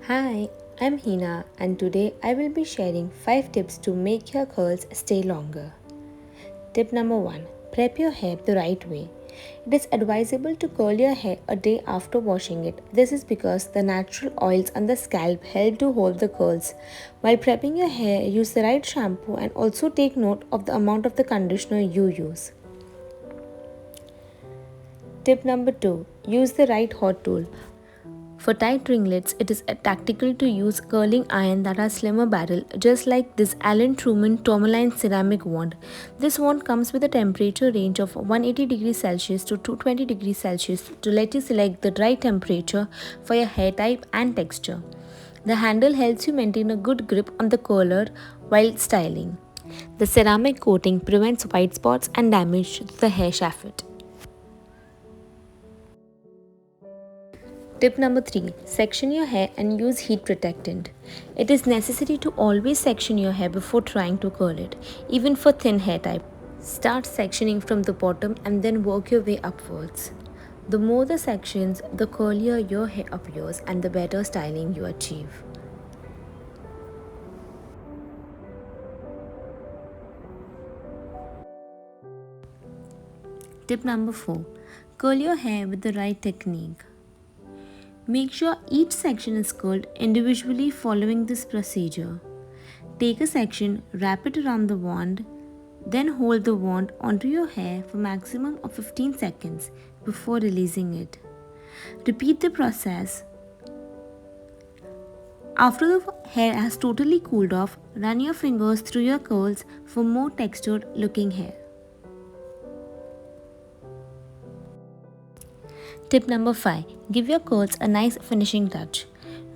Hi, I'm Heena and today I will be sharing 5 tips to make your curls stay longer. Tip number 1. Prep your hair the right way. It is advisable to curl your hair a day after washing it. This is because the natural oils on the scalp help to hold the curls. While prepping your hair, use the right shampoo and also take note of the amount of the conditioner you use. Tip number 2. Use the right hot tool. For tight ringlets, it is tactical to use curling iron that has slimmer barrel, just like this Truman Tourmaline ceramic wand. This wand comes with a temperature range of 180 degrees Celsius to 220 degrees Celsius to let you select the right temperature for your hair type and texture. The handle helps you maintain a good grip on the curler while styling. The ceramic coating prevents white spots and damage to the hair shaft. Tip number 3. Section your hair and use heat protectant. It is necessary to always section your hair before trying to curl it, even for thin hair type. Start sectioning from the bottom and then work your way upwards. The more the sections, the curlier your hair appears and the better styling you achieve. Tip number 4. Curl your hair with the right technique. Make sure each section is curled individually following this procedure. Take a section, wrap it around the wand, then hold the wand onto your hair for maximum of 15 seconds before releasing it. Repeat the process. After the hair has totally cooled off, run your fingers through your curls for more textured looking hair. Tip number 5. Give your curls a nice finishing touch.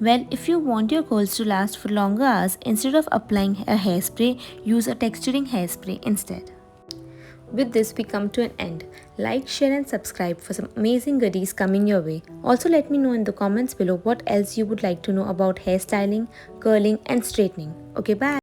Well, if you want your curls to last for longer hours, instead of applying a hairspray, use a texturing hairspray instead. With this, we come to an end. Like, share and subscribe for some amazing goodies coming your way. Also, let me know in the comments below what else you would like to know about hairstyling, curling and straightening. Okay, bye.